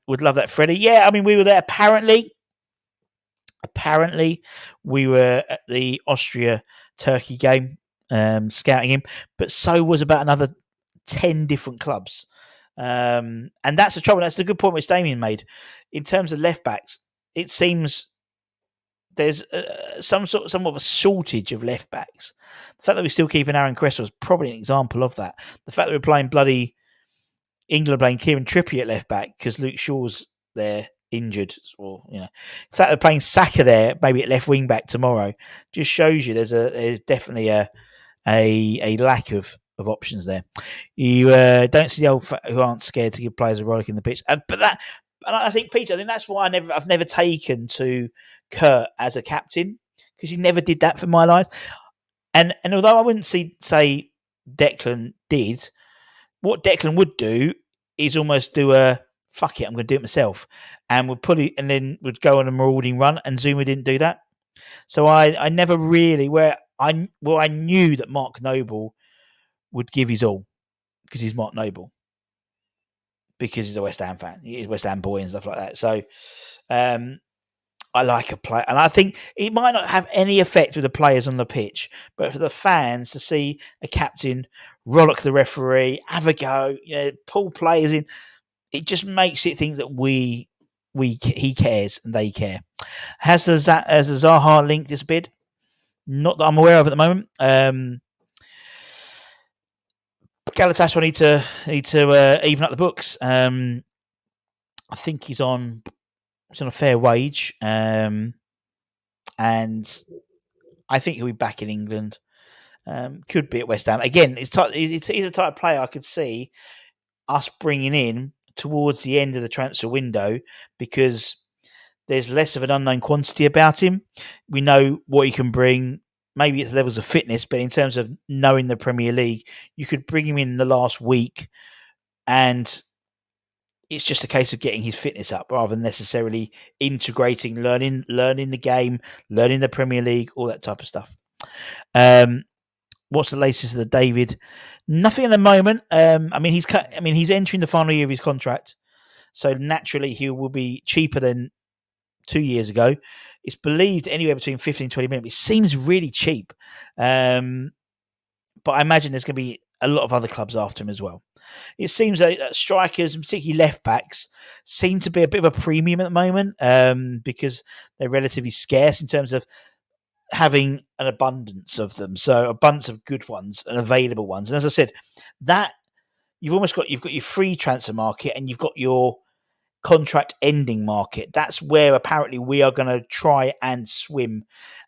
Would love that, Freddie. Yeah, I mean, we were there. Apparently, we were at the Austria-Turkey game, scouting him, but so was about another 10 different clubs. And that's the trouble. That's the good point which Damien made. In terms of left backs, it seems there's somewhat of a shortage of left backs. The fact that we're still keeping Aaron Cresswell is probably an example of that. The fact that we're playing bloody England playing Kieran Trippier at left back because Luke Shaw's there injured, or the fact they're playing Saka there maybe at left wing back tomorrow just shows you there's definitely a a lack of options there. You don't see the old who aren't scared to give players a rollick in the pitch, and I think Peter. I think that's why I've never taken to Kurt as a captain, because he never did that for my life. And although I wouldn't say Declan did, what Declan would do is almost do a fuck it, I'm going to do it myself, and would put it, and then would go on a marauding run. And Zuma didn't do that, so I never really I knew that Mark Noble would give his all, because he's Mark Noble, because he's a West Ham fan, he's a West Ham boy and stuff like that. So I like a play, and I think it might not have any effect with the players on the pitch, but for the fans to see a captain rollick the referee, have a go, pull players in, it just makes it think that he cares and they care. Has the Zaha link disappeared? Not that I'm aware of at the moment. Galatasaray need to even up the books. I think he's on a fair wage, and I think he'll be back in England. Could be at West Ham again. He's a type of player I could see us bringing in towards the end of the transfer window, because there's less of an unknown quantity about him. We know what he can bring. Maybe it's levels of fitness, but in terms of knowing the Premier League, you could bring him in the last week, and it's just a case of getting his fitness up rather than necessarily integrating, learning the game, learning the Premier League, all that type of stuff. What's the latest of the David? Nothing at the moment. He's entering the final year of his contract, so naturally he will be cheaper than 2 years ago. It's believed anywhere between 15 and 20 million. It seems really cheap, but I imagine there's going to be a lot of other clubs after him as well. It seems that strikers, and particularly left backs, seem to be a bit of a premium at the moment, because they're relatively scarce in terms of having an abundance of them. So a bunch of good ones and available ones. And as I said, that you've got your free transfer market, and you've got your contract ending market. That's where apparently we are going to try and swim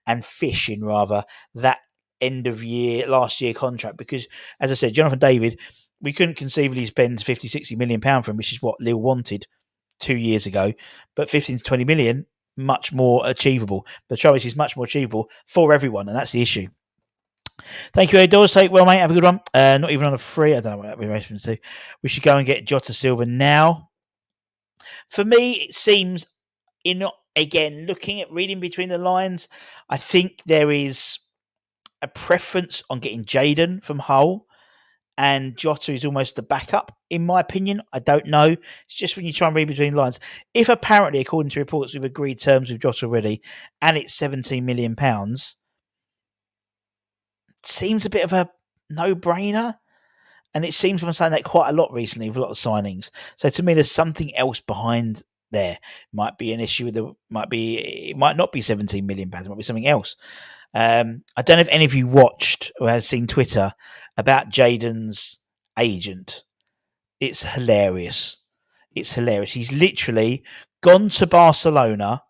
and fish in, rather, that end of last year contract, because as I said, Jonathan David, we couldn't conceivably spend 50-60 million pound for him, which is what Lille wanted 2 years ago, but 15 to 20 million, much more achievable. The trouble is, much more achievable for everyone, and that's the issue. Thank you, Doris. Well, mate, have a good one. Not even on a free. I don't know what we're racing to. We should go and get Jota Silva now. For me, it seems, reading between the lines, I think there is a preference on getting Jadon from Hull, and Jota is almost the backup, in my opinion. I don't know. It's just when you try and read between the lines. If apparently, according to reports, we've agreed terms with Jota already, and it's £17 million, it seems a bit of a no-brainer. And it seems, I'm saying that quite a lot recently with a lot of signings. So to me, there's something else behind there. Might be an issue with it might not be £17 million, it might be something else. I don't know if any of you watched or have seen Twitter about Jadon's agent. It's hilarious. He's literally gone to Barcelona,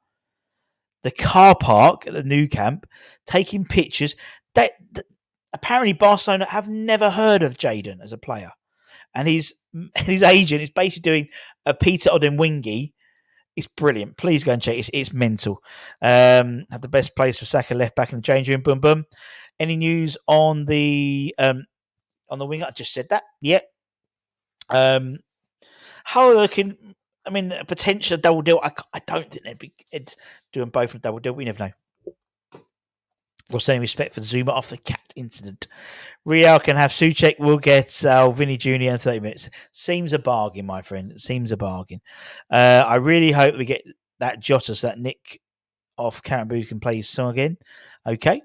the car park at the Nou Camp, taking pictures. Apparently Barcelona have never heard of Jadon as a player. And his agent is basically doing a Peter Odemwingie. It's brilliant. Please go and check. It's mental. Had the best place for Saka left back in the change room. Boom, boom. Any news on the wing? I just said that. Yep. How looking? I mean, a potential double deal. I don't think they'd be doing both in a double deal. We never know. Or sending respect for Zuma off the cat incident. Real can have Souček. We'll get Vinny Jr. in 30 minutes. Seems a bargain, my friend. It seems a bargain. I really hope we get that Jota so that Nick off Karen Booth can play his song again. Okay.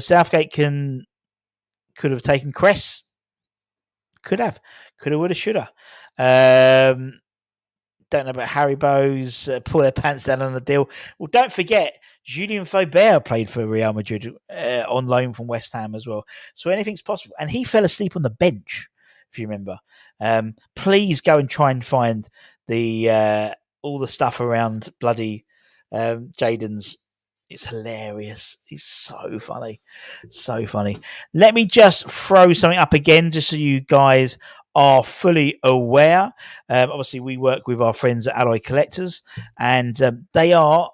Southgate could have taken Cress. Could have. Coulda, woulda, shoulda. Don't know about Harry Bowes, pull their pants down on the deal. Well, don't forget, Julien Faubert played for Real Madrid on loan from West Ham as well. So anything's possible. And he fell asleep on the bench, if you remember. Please go and try and find the all the stuff around bloody Jadon's It's hilarious. It's so funny. So funny. Let me just throw something up again just so you guys are fully aware. Obviously, we work with our friends at Alloy Collectors, and they like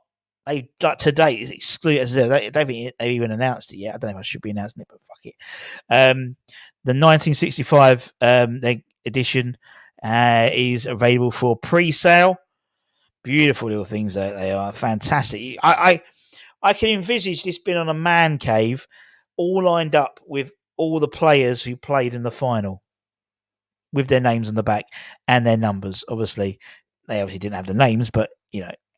today is exclusive. They've even announced it yet. I don't know if I should be announcing it, but fuck it. The 1965 edition is available for pre-sale. Beautiful little things that they are. Fantastic. I can envisage this being on a man cave, all lined up with all the players who played in the final, with their names on the back and their numbers. Obviously, they obviously didn't have the names, but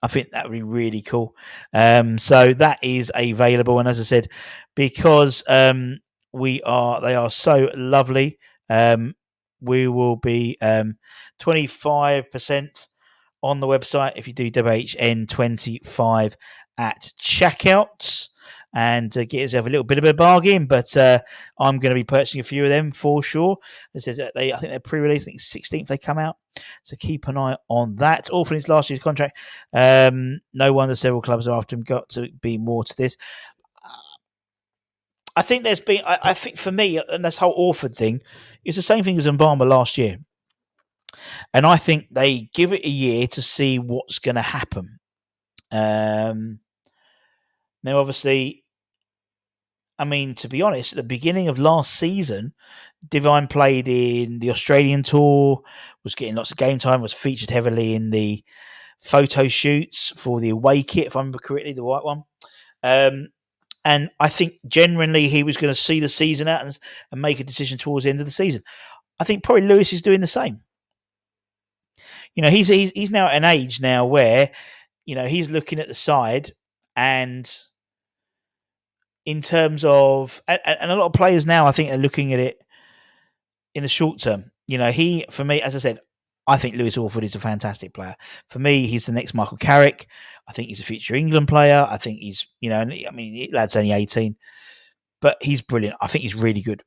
I think that would be really cool. So that is available, and as I said, because they are so lovely, we will be 25% on the website if you do WHN25 at checkouts, and get yourself a little bit of a bargain. But I'm going to be purchasing a few of them for sure. It says that I think they're pre-released. I think 16th they come out, so keep an eye on that. All for his last year's contract. No wonder several clubs are after him. Got to be more to this. I think there's been. I think for me, and this whole Orford thing, it's the same thing as Mbama last year. And I think they give it a year to see what's going to happen. Now, obviously, I mean, to be honest, at the beginning of last season, Divine played in the Australian tour, was getting lots of game time, was featured heavily in the photo shoots for the away kit, if I remember correctly, the white one. And I think generally he was going to see the season out and make a decision towards the end of the season. I think probably Lewis is doing the same. He's now at an age now where, he's looking at the side, and in terms of, and a lot of players now, I think, are looking at it in the short term. For me, as I said, I think Lewis Orford is a fantastic player. For me, he's the next Michael Carrick. I think he's a future England player. I think he's, lad's only 18, but he's brilliant. I think he's really good.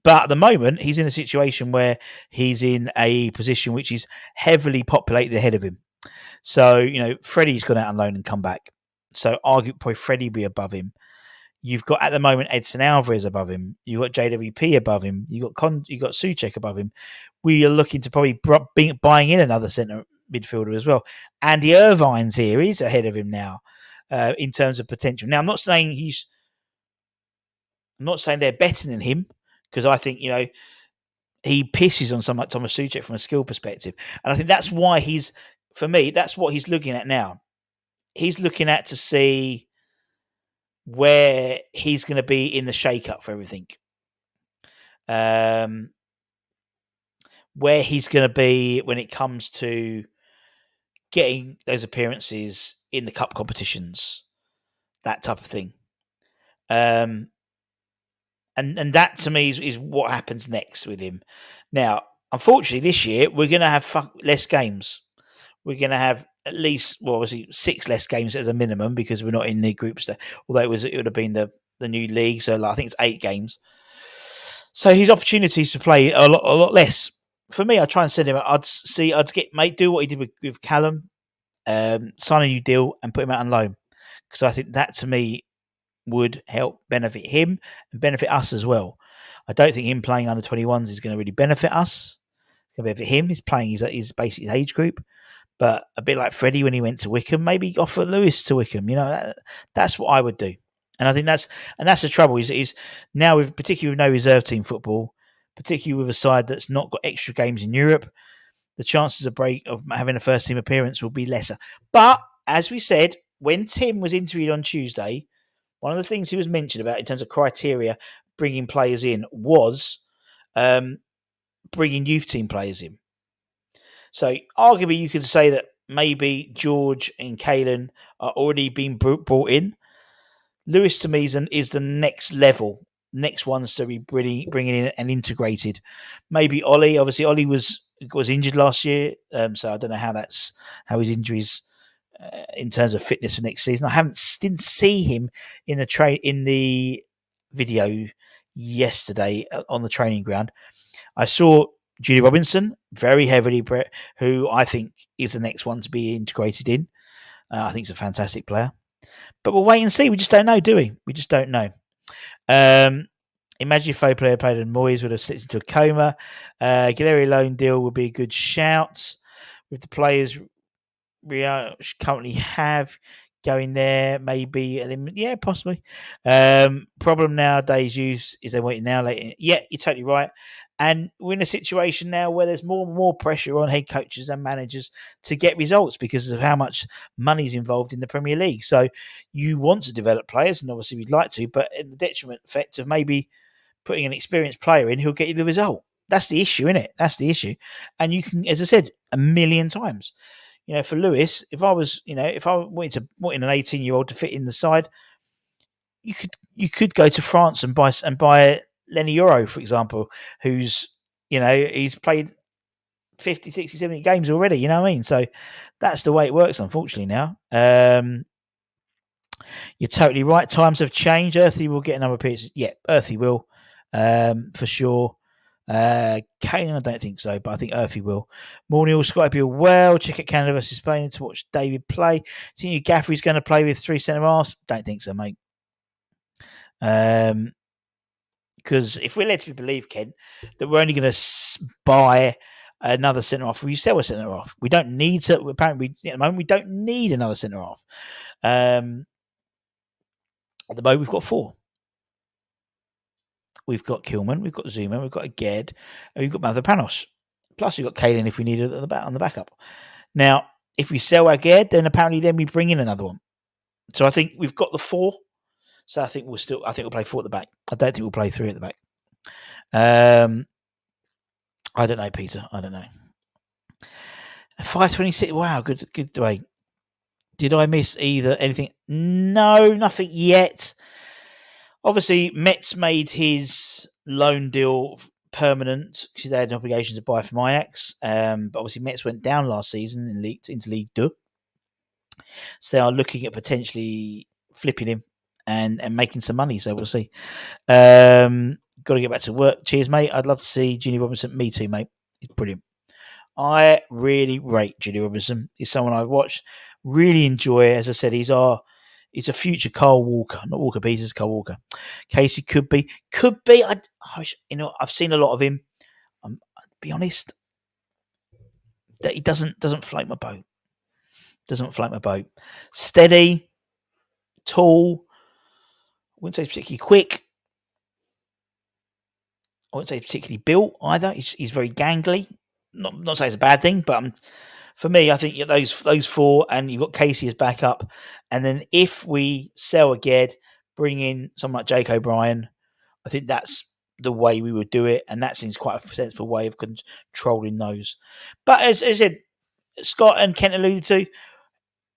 But at the moment, he's in a situation where he's in a position which is heavily populated ahead of him. So, Freddie's gone out on loan and come back. So, arguably, probably Freddie be above him. You've got, at the moment, Edson Alvarez above him. You've got JWP above him. You've got Souček above him. We are looking to probably buying in another centre midfielder as well. Andy Irvine's here. He's ahead of him now in terms of potential. Now, I'm not saying they're better than him, because I think, he pisses on someone like Thomas Souček from a skill perspective. And I think that's why that's what he's looking at now. He's looking at to see where he's going to be in the shake-up for everything. Where he's going to be when it comes to getting those appearances in the cup competitions, that type of thing. And that, to me, is what happens next with him. Now, unfortunately, this year, we're going to have less games. We're going to have at least, obviously 6 less games as a minimum, because we're not in the groups. Although it would have been the new league, so I think it's 8 games. So his opportunities to play are a lot less. For me, I'd try and send him. Do what he did with Callum, sign a new deal and put him out on loan, because I think that, to me, would help benefit him and benefit us as well. I don't think him playing under 21s is going to really benefit us. It's going to benefit him. He's playing his basically his age group. But a bit like Freddie when he went to Wickham, maybe offer Lewis to Wickham. That's what I would do. And I think that's the trouble is now, particularly with no reserve team football, particularly with a side that's not got extra games in Europe, the chances of having a first team appearance will be lesser. But as we said, when Tim was interviewed on Tuesday, one of the things he was mentioned about in terms of criteria bringing players in was bringing youth team players in. So arguably you could say that maybe George and Kalen are already being brought in. Lewis, to me, is the next level, next ones to be bringing in and integrated. Maybe Ollie. Obviously, Ollie was injured last year, so I don't know how his injuries in terms of fitness for next season. I didn't see him in the video yesterday on the training ground. I saw Julie Robinson very heavily, who I think is the next one to be integrated in. I think he's a fantastic player. But we'll wait and see. We just don't know, do we? We just don't know. Imagine if a player played and Moyes would have slipped into a coma. Guilherme loan deal would be a good shout with the players we currently have going there. Maybe, yeah, possibly. Problem nowadays is they waiting now, later. Yeah, you're totally right. And we're in a situation now where there's more and more pressure on head coaches and managers to get results because of how much money's involved in the Premier League. So you want to develop players, and obviously we'd like to, but in the detriment effect of maybe putting an experienced player in who'll get you the result. That's the issue, isn't it? That's the issue. And you can, as I said, 1,000,000 times. For Lewis, if I wanted an 18-year-old to fit in the side, you could go to France and buy Lenny Euro, for example, who's he's played 50, 60, 70 games already. You know what I mean? So that's the way it works, unfortunately. Now, you're totally right. Times have changed. Earthy will get another appearance. Yeah, Earthy will, for sure. Kane, I don't think so, but I think Earthy will. Morning, all Skype well. Check out Canada versus Spain to watch David play. Think you Gaffrey's going to play with 3 centre halves? Don't think so, mate. Because if we're led to believe, Ken, that we're only going to buy another centre half, we sell a centre half. We don't need to. Apparently, at the moment, we don't need another centre half. At the moment, we've got 4. We've got Kilman, we've got Zuma, we've got Aged, and we've got Mavropanos. Plus, we've got Kalen if we need it on the backup. Now, if we sell Aged, then apparently we bring in another one. So I think we've got the 4. So I think we'll play 4 at the back. I don't think we'll play 3 at the back. I don't know, Peter. I don't know. 5:26. Wow, good way. Did I miss anything? No, nothing yet. Obviously, Metz made his loan deal permanent because they had an obligation to buy from Ajax. But obviously, Metz went down last season into League 2. So they are looking at potentially flipping him and making some money. So we'll see. Got to get back to work. Cheers, mate. I'd love to see Junior Robinson. Me too, mate. He's brilliant. I really rate Junior Robinson. He's someone I've watched, really enjoy. As I said, he's a future Carl Walker, not Walker Peters, Carl Walker. Casey could be. I've seen a lot of him. I'll be honest, that he doesn't float my boat. Doesn't float my boat. Steady, tall. I wouldn't say he's particularly quick. I wouldn't say he's particularly built either. He's very gangly. Not say it's a bad thing, but for me, I think those 4, and you've got Casey as backup, and then if we sell Aged, bring in someone like Jake O'Brien, I think that's the way we would do it, and that seems quite a sensible way of controlling those. But as I said, Scott and Kent alluded to,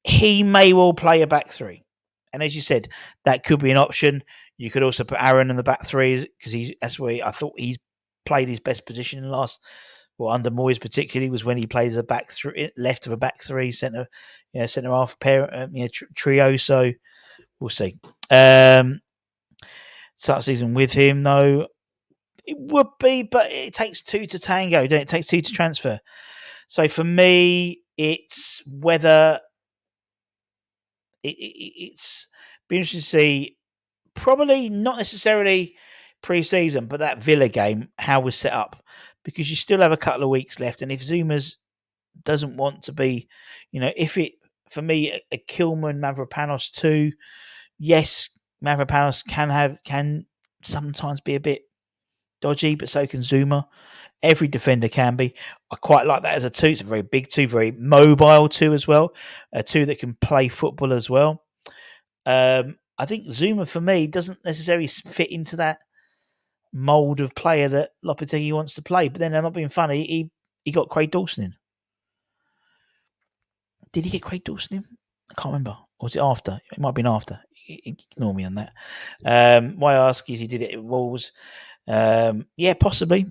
he may well play a back 3, and as you said, that could be an option. You could also put Aaron in the back 3 because that's where I thought he's played his best position in the last. Well, under Moyes particularly was when he plays a back 3, left of a back 3 centre half pair, trio. So we'll see. Start the season with him though, it would be, but it takes 2 to tango. It takes 2 to transfer. So for me, it's whether it's be interesting to see. Probably not necessarily pre-season, but that Villa game, how we're set up. Because you still have a couple of weeks left, and if Zuma's doesn't want to be, if it for me a Kilman Mavropanos 2, yes, Mavropanos can sometimes be a bit dodgy, but so can Zuma. Every defender can be. I quite like that as a 2. It's a very big 2, very mobile 2 as well. A 2 that can play football as well. I think Zuma for me doesn't necessarily fit into that mould of player that Lopetegui wants to play. But then I'm not being funny. He got Craig Dawson in. Did he get Craig Dawson in? I can't remember. Or was it after? It might have been after. Ignore me on that. Why I ask is he did it at Wolves. Yeah, possibly.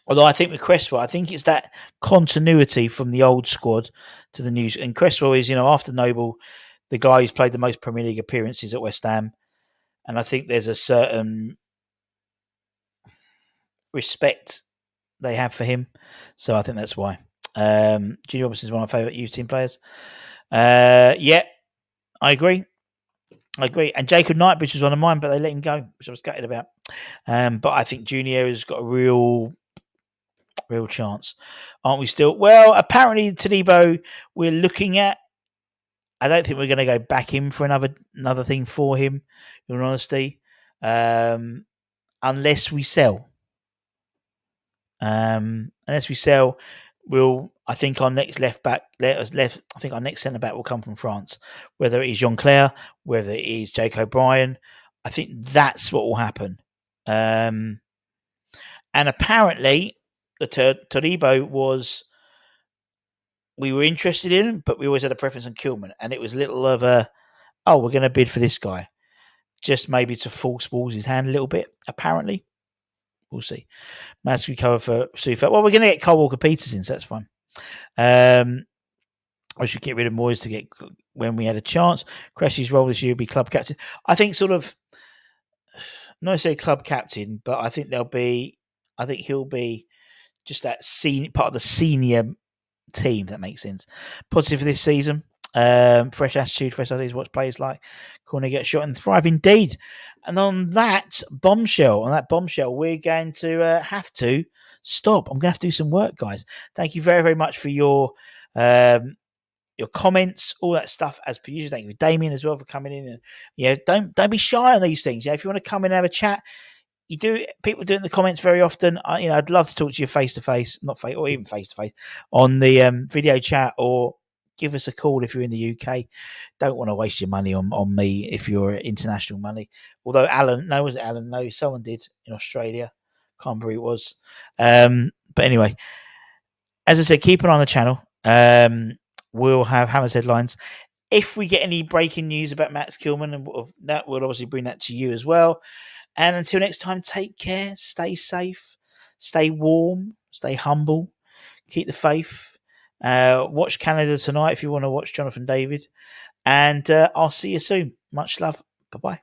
Although I think with Cresswell, I think it's that continuity from the old squad to the new. And Cresswell is, after Noble, the guy who's played the most Premier League appearances at West Ham. And I think there's a certain respect they have for him. So I think that's why. Junior Robinson is one of my favourite youth team players. Yeah, I agree. And Jacob Knightbridge was one of mine, but they let him go, which I was gutted about. But I think Junior has got a real chance, aren't we? Still, well, apparently Todibo we're looking at. I don't think we're going to go back in for another thing for him, in all honesty, unless we sell. I think our next left back, I think our next centre back will come from France, whether it is Jean Claire, whether it is Jake O'Brien. I think that's what will happen. And apparently, the Todibo we were interested in, but we always had a preference on Kilman, and it was a little of we're going to bid for this guy, just maybe to force Wolves' hand a little bit. Apparently, we'll see. Mads, we cover for Sufa. Well, we're going to get Kyle Walker-Peters in, so that's fine. I should get rid of Moyes to get when we had a chance. Cressy's role this year will be club captain. I think sort of not necessarily club captain, but I think he'll be just that part of the senior team. That makes sense. Positive for this season. Fresh attitude, fresh ideas, watch players like corner get shot and thrive indeed. And on that bombshell, we're going to have to stop. I'm going to have to do some work, guys. Thank you very, very much for your comments, all that stuff as per usual. Thank you, Damien, as well, for coming in. And don't be shy on these things. If you want to come in and have a chat, people do it in the comments very often. I'd love to talk to you face to face, or even face to face on the video chat, or give us a call if you're in the UK. Don't want to waste your money on me if you're international money. Although someone did in Australia. Can't remember who it was. But anyway, as I said, keep an eye on the channel. We'll have Hammer's headlines. If we get any breaking news about Max Kilman, and that we'll obviously bring that to you as well. And until next time, take care, stay safe, stay warm, stay humble, keep the faith. Watch Canada tonight if you want to watch Jonathan David. And I'll see you soon. Much love. Bye-bye.